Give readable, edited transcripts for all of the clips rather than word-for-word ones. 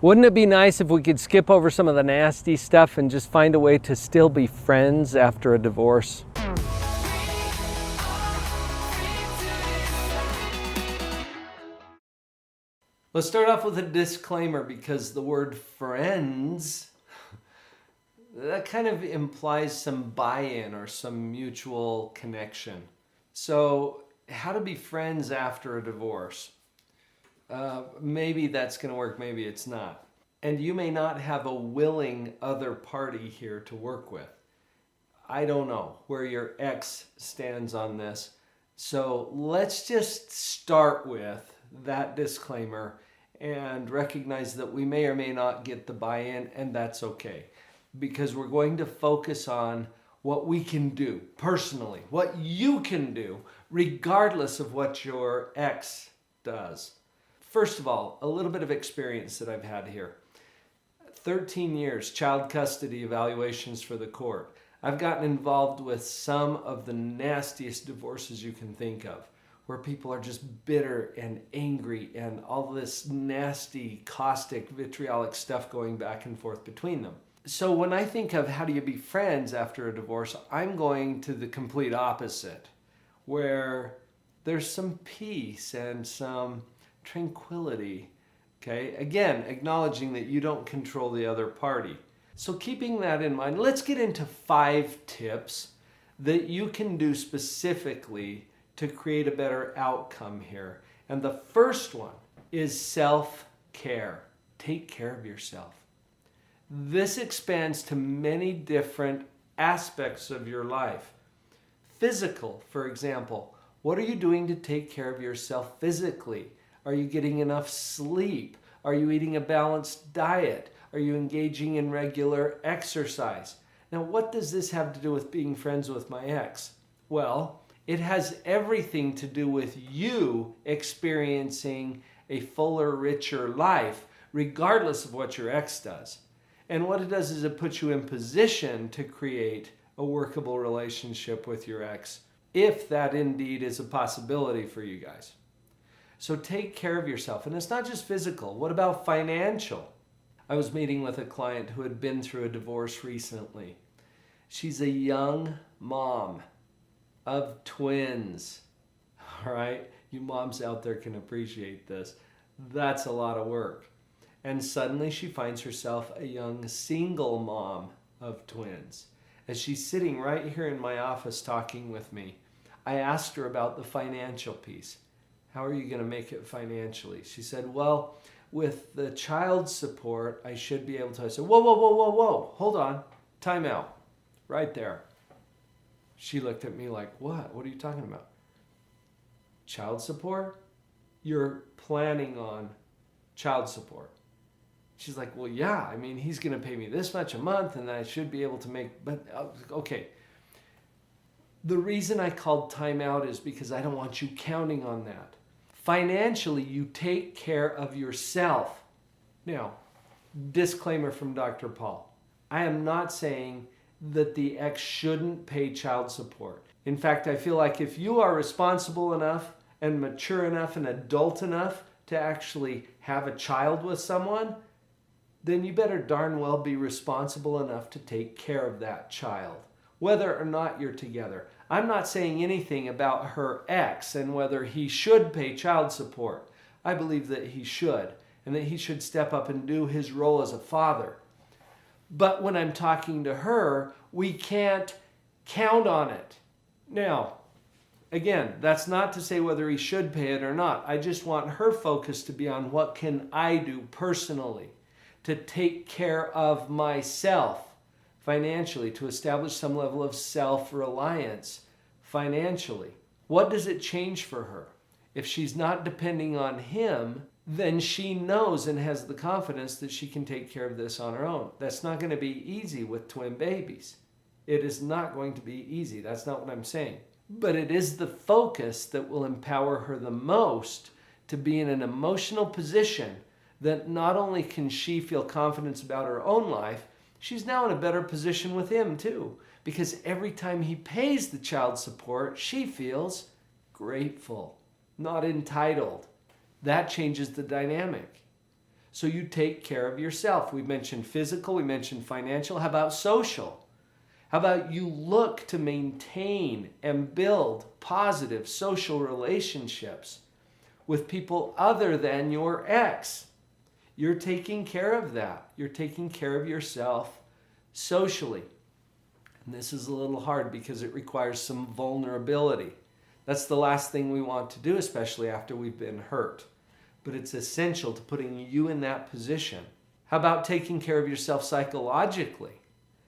Wouldn't it be nice if we could skip over some of the nasty stuff and just find a way to still be friends after a divorce? Let's start off with a disclaimer, because the word friends, that kind of implies some buy-in or some mutual connection. So how to be friends after a divorce? Maybe that's going to work, maybe it's not. And you may not have a willing other party here to work with. I don't know where your ex stands on this. So let's just start with that disclaimer and recognize that we may or may not get the buy-in, and that's okay. Because we're going to focus on what we can do personally, what you can do, regardless of what your ex does. First of all, a little bit of experience that I've had here. 13 years, child custody evaluations for the court. I've gotten involved with some of the nastiest divorces you can think of, where people are just bitter and angry and all this nasty, caustic, vitriolic stuff going back and forth between them. So when I think of how do you be friends after a divorce, I'm going to the complete opposite, where there's some peace and some tranquility, okay? Again, acknowledging that you don't control the other party. So keeping that in mind, let's get into 5 tips that you can do specifically to create a better outcome here. And the first one is self-care. Take care of yourself. This expands to many different aspects of your life. Physical, for example. What are you doing to take care of yourself physically? Are you getting enough sleep? Are you eating a balanced diet? Are you engaging in regular exercise? Now, what does this have to do with being friends with my ex? Well, it has everything to do with you experiencing a fuller, richer life, regardless of what your ex does. And what it does is it puts you in position to create a workable relationship with your ex, if that indeed is a possibility for you guys. So take care of yourself. And it's not just physical. What about financial? I was meeting with a client who had been through a divorce recently. She's a young mom of twins. All right? You moms out there can appreciate this. That's a lot of work. And suddenly she finds herself a young single mom of twins. As she's sitting right here in my office talking with me, I asked her about the financial piece. How are you going to make it financially? She said, well, with the child support, I should be able to. I said, whoa, hold on. Time out. Right there. She looked at me like, what? What are you talking about? Child support? You're planning on child support. She's like, well, yeah, I mean, he's going to pay me this much a month and I should be able to make, but okay. The reason I called time out is because I don't want you counting on that. Financially, you take care of yourself. Now, disclaimer from Dr. Paul. I am not saying that the ex shouldn't pay child support. In fact, I feel like if you are responsible enough and mature enough and adult enough to actually have a child with someone, then you better darn well be responsible enough to take care of that child, whether or not you're together. I'm not saying anything about her ex and whether he should pay child support. I believe that he should, and that he should step up and do his role as a father. But when I'm talking to her, we can't count on it. Now, again, that's not to say whether he should pay it or not. I just want her focus to be on what can I do personally to take care of myself financially, to establish some level of self-reliance financially. What does it change for her? If she's not depending on him, then she knows and has the confidence that she can take care of this on her own. That's not going to be easy with twin babies. It is not going to be easy. That's not what I'm saying. But it is the focus that will empower her the most to be in an emotional position that not only can she feel confidence about her own life, she's now in a better position with him too. Because every time he pays the child support, she feels grateful, not entitled. That changes the dynamic. So you take care of yourself. We mentioned physical, we mentioned financial. How about social? How about you look to maintain and build positive social relationships with people other than your ex? You're taking care of that. You're taking care of yourself socially. And this is a little hard because it requires some vulnerability. That's the last thing we want to do, especially after we've been hurt. But it's essential to putting you in that position. How about taking care of yourself psychologically?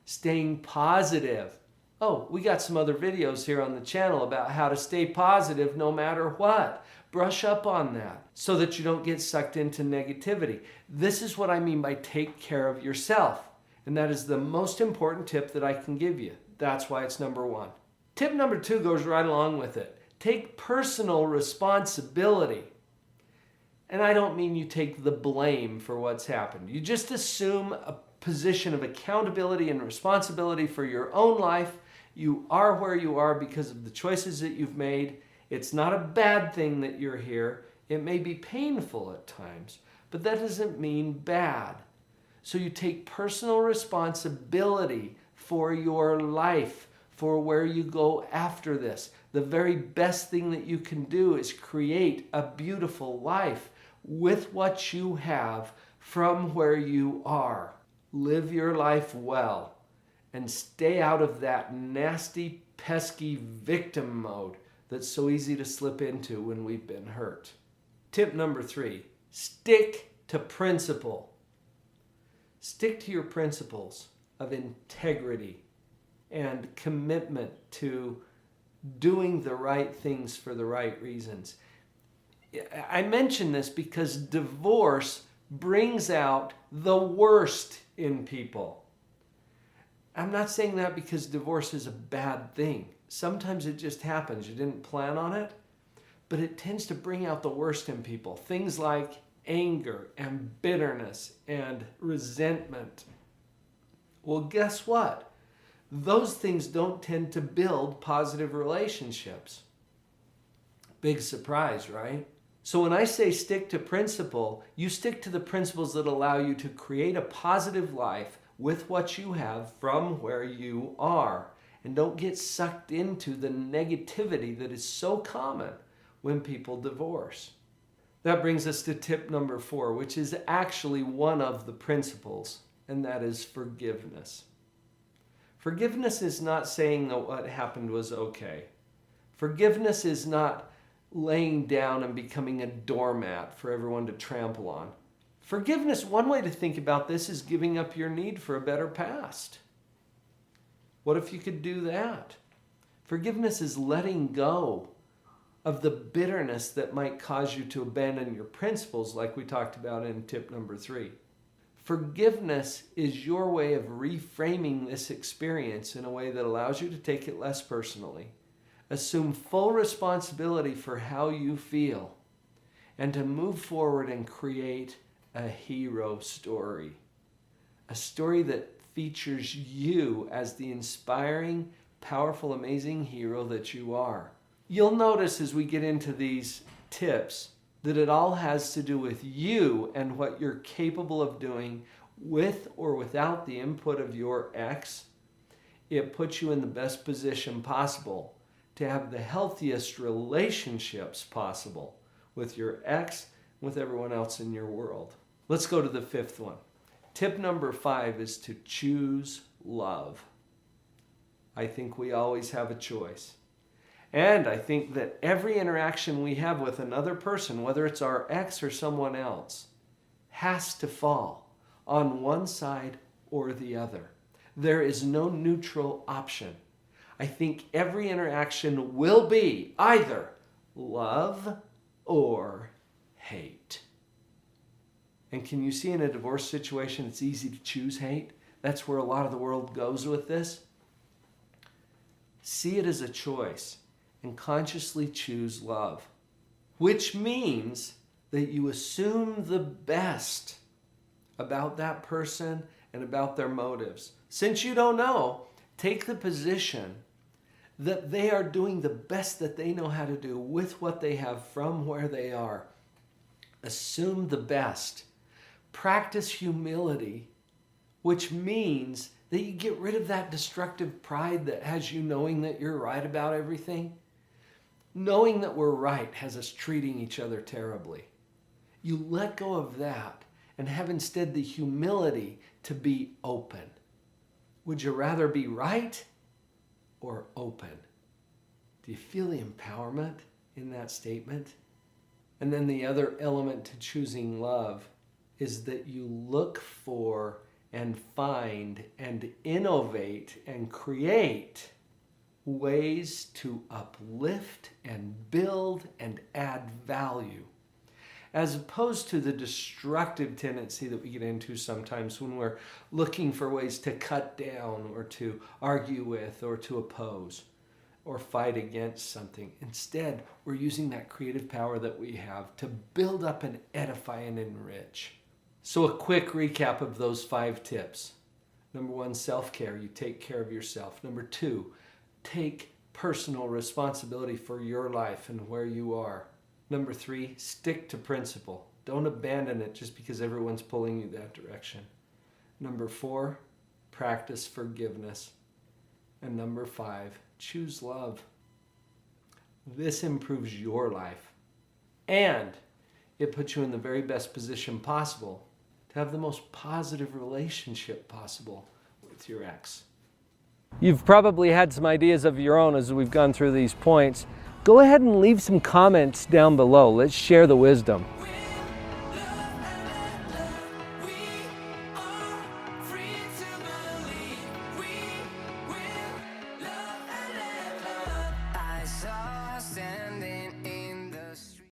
Staying positive. Oh, we got some other videos here on the channel about how to stay positive no matter what. Brush up on that so that you don't get sucked into negativity. This is what I mean by take care of yourself. And that is the most important tip that I can give you. That's why it's number one. Tip number two goes right along with it. Take personal responsibility. And I don't mean you take the blame for what's happened. You just assume a position of accountability and responsibility for your own life. You are where you are because of the choices that you've made. It's not a bad thing that you're here. It may be painful at times, but that doesn't mean bad. So you take personal responsibility for your life, for where you go after this. The very best thing that you can do is create a beautiful life with what you have from where you are. Live your life well and stay out of that nasty, pesky victim mode that's so easy to slip into when we've been hurt. Tip number three, stick to principle. Stick to your principles of integrity and commitment to doing the right things for the right reasons. I mention this because divorce brings out the worst in people. I'm not saying that because divorce is a bad thing. Sometimes it just happens. You didn't plan on it, but it tends to bring out the worst in people. Things like anger and bitterness and resentment. Well, guess what? Those things don't tend to build positive relationships. Big surprise, right? So when I say stick to principle, you stick to the principles that allow you to create a positive life with what you have from where you are. And don't get sucked into the negativity that is so common when people divorce. That brings us to tip number 4, which is actually one of the principles, and that is forgiveness. Forgiveness is not saying that what happened was okay. Forgiveness is not laying down and becoming a doormat for everyone to trample on. Forgiveness, one way to think about this is giving up your need for a better past. What if you could do that? Forgiveness is letting go of the bitterness that might cause you to abandon your principles, like we talked about in tip number 3. Forgiveness is your way of reframing this experience in a way that allows you to take it less personally, assume full responsibility for how you feel, and to move forward and create a hero story. A story that features you as the inspiring, powerful, amazing hero that you are. You'll notice as we get into these tips that it all has to do with you and what you're capable of doing with or without the input of your ex. It puts you in the best position possible to have the healthiest relationships possible with your ex, with everyone else in your world. Let's go to the 5th one. Tip number 5 is to choose love. I think we always have a choice. And I think that every interaction we have with another person, whether it's our ex or someone else, has to fall on one side or the other. There is no neutral option. I think every interaction will be either love or hate. And can you see in a divorce situation it's easy to choose hate? That's where a lot of the world goes with this. See it as a choice and consciously choose love, which means that you assume the best about that person and about their motives. Since you don't know, take the position that they are doing the best that they know how to do with what they have from where they are. Assume the best. Practice humility, which means that you get rid of that destructive pride that has you knowing that you're right about everything. Knowing that we're right has us treating each other terribly. You let go of that and have instead the humility to be open. Would you rather be right or open? Do you feel the empowerment in that statement? And then the other element to choosing love is that you look for and find and innovate and create ways to uplift and build and add value, as opposed to the destructive tendency that we get into sometimes when we're looking for ways to cut down or to argue with or to oppose or fight against something. Instead, we're using that creative power that we have to build up and edify and enrich. So a quick recap of those 5 tips. Number 1, self-care. You take care of yourself. Number 2, take personal responsibility for your life and where you are. Number 3, stick to principle. Don't abandon it just because everyone's pulling you that direction. Number 4, practice forgiveness. And number 5, choose love. This improves your life. And it puts you in the very best position possible to have the most positive relationship possible with your ex. You've probably had some ideas of your own as we've gone through these points. Go ahead and leave some comments down below. Let's share the wisdom.